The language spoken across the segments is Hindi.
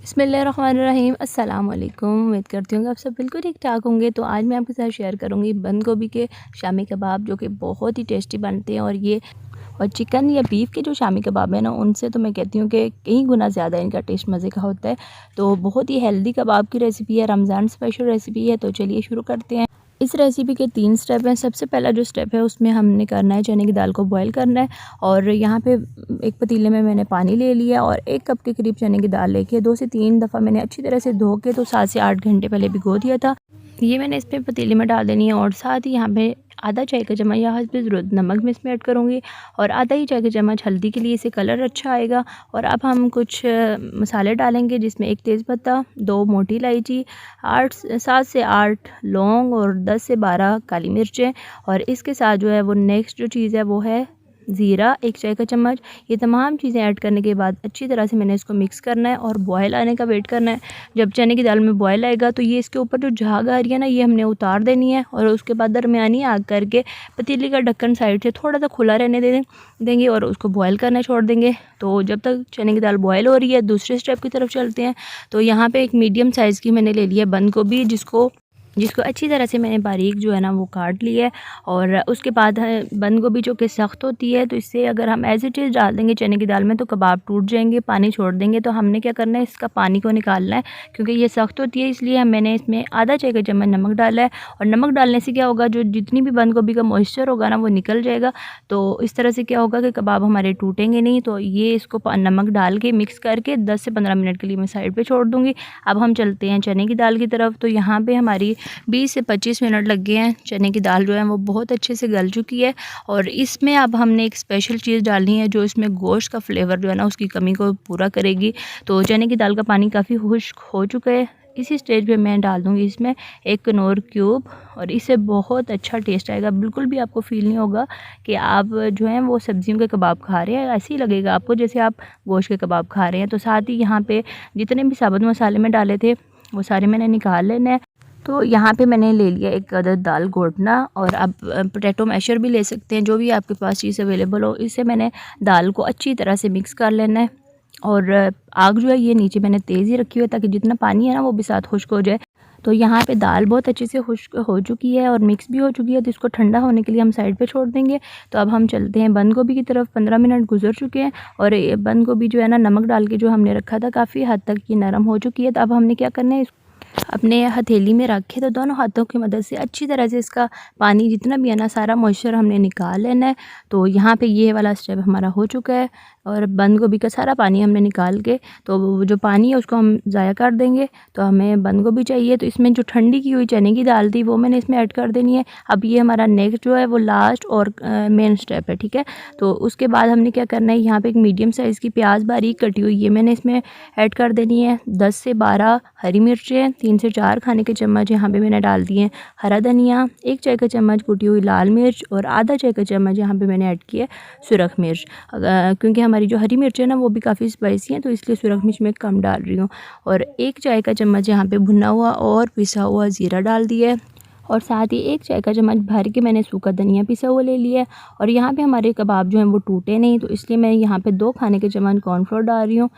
बिस्मिल्लाहिर्रहमानिर्रहीम। अस्सलाम वालेकुम। उम्मीद करती हूँ कि आप सब बिल्कुल ठीक ठाक होंगे। तो आज मैं आपके साथ शेयर करूँगी बंद गोभी के शामी कबाब, जो कि बहुत ही टेस्टी बनते हैं। और चिकन या बीफ के जो शामी कबाब है ना, उनसे तो मैं कहती हूँ कि कई गुना ज़्यादा इनका टेस्ट मज़े का होता है। तो बहुत ही हेल्दी कबाब की रेसिपी है, रमज़ान स्पेशल रेसिपी है। तो चलिए शुरू करते हैं। इस रेसिपी के 3 स्टेप हैं। सबसे पहला जो स्टेप है उसमें हमने करना है, चने की दाल को बॉईल करना है। और यहाँ पे एक पतीले में मैंने पानी ले लिया और 1 कप के करीब चने की दाल लेके 2 से 3 दफ़ा मैंने अच्छी तरह से धो के तो 7 से 8 घंटे पहले भिगो दिया था। ये मैंने इस पे पतीले में डाल देनी है और साथ ही यहाँ पे आधा चाय का चम्मच या हस्ब ज़रूरत नमक मैं इसमें ऐड करूँगी और आधा ही चाय का चम्मच हल्दी के लिए, इससे कलर अच्छा आएगा। और अब हम कुछ मसाले डालेंगे, जिसमें 1 तेज़पत्ता, 2 मोटी इलायची, 7 से 8 लौंग और 10 से 12 काली मिर्चें। और इसके साथ जो है वो नेक्स्ट जो चीज़ है वो है ज़ीरा, 1 चाय का चम्मच। ये तमाम चीज़ें ऐड करने के बाद अच्छी तरह से मैंने इसको मिक्स करना है और बॉयल आने का वेट करना है। जब चने की दाल में बॉयल आएगा तो ये इसके ऊपर जो झाग आ रही है ना, ये हमने उतार देनी है। और उसके बाद दरमियानी आग करके पतीली का ढक्कन साइड से थोड़ा सा खुला रहने देंगे और उसको बॉयल करना छोड़ देंगे। तो जब तक चने की दाल बॉयल हो रही है, दूसरे स्टेप की तरफ चलते हैं। तो यहाँ पर एक मीडियम साइज़ की मैंने ले लिया बंद गोभी, जिसको अच्छी तरह से मैंने बारीक जो है ना वो काट लिया है। और उसके बाद बंद गोभी जो कि सख्त होती है, तो इससे अगर हम एज इट इज़ डाल देंगे चने की दाल में तो कबाब टूट जाएंगे, पानी छोड़ देंगे। तो हमने क्या करना है, इसका पानी को निकालना है, क्योंकि ये सख्त होती है। इसलिए मैंने इसमें आधा चाय का चम्मच नमक डाला है। और नमक डालने से क्या होगा, जो जितनी भी बंद गोभी का मॉइस्चर होगा ना वो निकल जाएगा। तो इस तरह से क्या होगा कि कबाब हमारे टूटेंगे नहीं। तो ये इसको नमक डाल के मिक्स करके 10 से 15 मिनट के लिए मैं साइड पर छोड़ दूँगी। अब हम चलते हैं चने की दाल की तरफ। तो यहाँ पर हमारी 20 से 25 मिनट लग गए हैं। चने की दाल जो है वो बहुत अच्छे से गल चुकी है। और इसमें अब हमने एक स्पेशल चीज़ डालनी है, जो इसमें गोश्त का फ्लेवर जो है ना उसकी कमी को पूरा करेगी। तो चने की दाल का पानी काफ़ी खुश्क हो चुका है। इसी स्टेज पे मैं डाल दूँगी इसमें 1 कनौर क्यूब, और इससे बहुत अच्छा टेस्ट आएगा। बिल्कुल भी आपको फ़ील नहीं होगा कि आप जो हैं वो सब्जियों के कबाब खा रहे हैं। ऐसे ही लगेगा आपको जैसे आप गोश्त के कबाब खा रहे हैं। तो साथ ही यहाँ पे जितने भी साबुत मसाले में डाले थे वो सारे मैंने निकाल लेने हैं। तो यहाँ पे मैंने ले लिया 1 अदद दाल घोटना, और अब पोटैटो मैशर भी ले सकते हैं, जो भी आपके पास चीज़ अवेलेबल हो। इससे मैंने दाल को अच्छी तरह से मिक्स कर लेना है। और आग जो है ये नीचे मैंने तेज़ ही रखी हुई है, ताकि जितना पानी है ना वो भी साथ खुश्क हो जाए। तो यहाँ पे दाल बहुत अच्छे से खुश्क हो चुकी है और मिक्स भी हो चुकी है। तो इसको ठंडा होने के लिए हम साइड पे छोड़ देंगे। तो अब हम चलते हैं बंद गोभी की तरफ। 15 मिनट गुजर चुके हैं और ये बंद गोभी जो है ना, नमक डाल के जो हमने रखा था, काफ़ी हद तक ये नरम हो चुकी है। तो अब हमने क्या करना है, अपने हथेली में रखे तो दोनों हाथों की मदद से अच्छी तरह से इसका पानी जितना भी है ना, सारा मॉइस्चर हमने निकाल लेना है। तो यहाँ पे ये वाला स्टेप हमारा हो चुका है और बंद गोभी का सारा पानी हमने निकाल के, तो जो पानी है उसको हम ज़ाया कर देंगे। तो हमें बंद गोभी चाहिए, तो इसमें जो ठंडी की हुई चने की दाल थी वो मैंने इसमें ऐड कर देनी है। अब ये हमारा नेक्स्ट जो है वो लास्ट और मेन स्टेप है, ठीक है। तो उसके बाद हमने क्या करना है, यहाँ पर एक मीडियम साइज़ की प्याज बारीक कटी हुई ये मैंने इसमें ऐड कर देनी है। 10 से 12 हरी मिर्चें, 3 से 4 खाने के चम्मच यहाँ पे मैंने डाल दिए हरा धनिया, 1 चाय का चम्मच कुटी हुई लाल मिर्च, और आधा चाय का चम्मच यहाँ पे मैंने ऐड किया सुरख मिर्च। क्योंकि हमारी जो हरी मिर्च है ना वो भी काफ़ी स्पाइसी है, तो इसलिए सुरख मिर्च मैं कम डाल रही हूँ। और 1 चाय का चम्मच यहाँ पे भुना हुआ और पिसा हुआ ज़ीरा डाल दिया है। और साथ ही 1 चाय का चम्मच भर के मैंने सूखा धनिया पिसा हुआ ले लिया है। और यहाँ पे हमारे कबाब जो हैं वो टूटे नहीं, तो इसलिए मैं यहाँ पे 2 खाने के चम्मच कॉर्नफ्लोर डाल रही हूँ।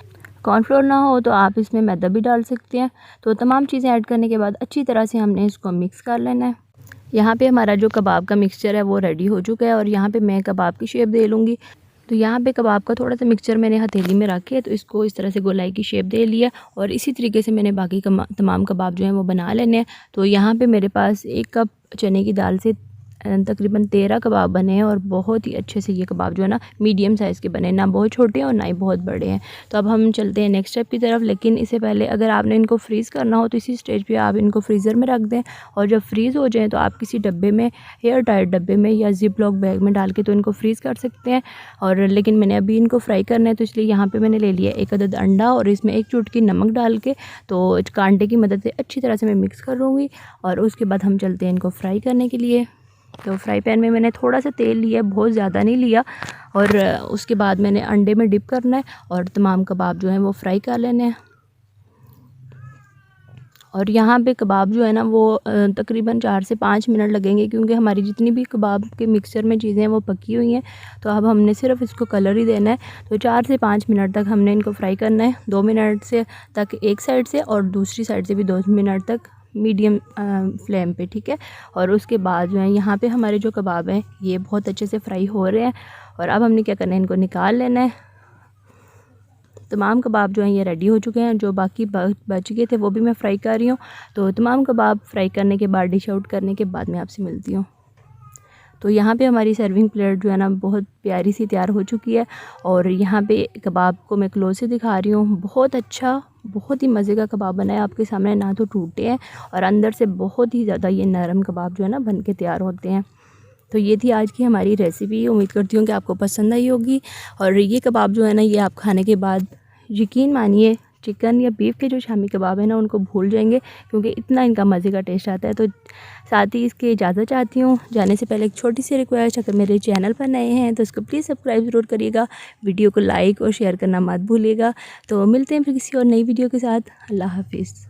कॉर्नफ्लोर ना हो तो आप इसमें मैदा भी डाल सकते हैं। तो तमाम चीज़ें ऐड करने के बाद अच्छी तरह से हमने इसको मिक्स कर लेना है। यहाँ पे हमारा जो कबाब का मिक्सचर है वो रेडी हो चुका है, और यहाँ पे मैं कबाब की शेप दे लूँगी। तो यहाँ पे कबाब का थोड़ा सा मिक्सचर मैंने हथेली में रख के, तो इसको इस तरह से गोलाई की शेप दे लिया। और इसी तरीके से मैंने बाकी तमाम कबाब जो हैं वो बना लेने हैं। तो यहाँ पे मेरे पास 1 कप चने की दाल से तकरीबन 13 कबाब बने हैं, और बहुत ही अच्छे से ये कबाब जो है ना मीडियम साइज़ के बने, ना बहुत छोटे हैं और ना ही बहुत बड़े हैं। तो अब हम चलते हैं नेक्स्ट स्टेप की तरफ। लेकिन इससे पहले अगर आपने इनको फ्रीज़ करना हो तो इसी स्टेज पे आप इनको फ्रीज़र में रख दें, और जब फ्रीज़ हो जाएँ तो आप किसी डब्बे में, एयर टाइट डब्बे में या जिप लॉक बैग में डाल के तो इनको फ्रीज़ कर सकते हैं। और लेकिन मैंने अभी इनको फ्राई करना है, तो इसलिए यहाँ पर मैंने ले लिया 1 अदद अंडा, और इसमें 1 चुटकी नमक डाल के तो कांटे की मदद से अच्छी तरह से मैं मिक्स कर लूँगी। और उसके बाद हम चलते हैं इनको फ्राई करने के लिए। तो फ्राई पैन में मैंने थोड़ा सा तेल लिया, बहुत ज़्यादा नहीं लिया। और उसके बाद मैंने अंडे में डिप करना है और तमाम कबाब जो हैं वो फ्राई कर लेने हैं। और यहाँ पे कबाब जो है ना वो तकरीबन 4 से 5 मिनट लगेंगे, क्योंकि हमारी जितनी भी कबाब के मिक्सचर में चीज़ें हैं वो पकी हुई हैं। तो अब हमने सिर्फ इसको कलर ही देना है। तो 4 से 5 मिनट तक हमने इनको फ्राई करना है। 2 मिनट से तक एक साइड से और दूसरी साइड से भी 2 मिनट तक मीडियम फ्लेम पे, ठीक है। और उसके बाद जो है यहाँ पे हमारे जो कबाब हैं ये बहुत अच्छे से फ्राई हो रहे हैं। और अब हमने क्या करना है, इनको निकाल लेना है। तमाम कबाब जो हैं ये रेडी हो चुके हैं। जो बाकी बच गए थे वो भी मैं फ्राई कर रही हूँ। तो तमाम कबाब फ्राई करने के बाद, डिश आउट करने के बाद मैं आपसे मिलती हूँ। तो यहाँ पे हमारी सर्विंग प्लेट जो है ना बहुत प्यारी सी तैयार हो चुकी है। और यहाँ पे कबाब को मैं क्लोज से दिखा रही हूँ। बहुत अच्छा, बहुत ही मज़े का कबाब बना है आपके सामने, ना तो टूटे हैं और अंदर से बहुत ही ज़्यादा ये नरम कबाब जो है ना बन के तैयार होते हैं। तो ये थी आज की हमारी रेसिपी। उम्मीद करती हूँ कि आपको पसंद आई होगी। और ये कबाब जो है ना ये आप खाने के बाद यकीन मानिए चिकन या बीफ के जो शामी कबाब है ना उनको भूल जाएंगे, क्योंकि इतना इनका मज़े का टेस्ट आता है। तो साथ ही इसकी इजाज़त चाहती हूँ। जाने से पहले एक छोटी सी रिक्वेस्ट, अगर मेरे चैनल पर नए हैं तो इसको प्लीज़ सब्सक्राइब ज़रूर करिएगा। वीडियो को लाइक और शेयर करना मत भूलिएगा। तो मिलते हैं फिर किसी और नई वीडियो के साथ। अल्लाह हाफिज़।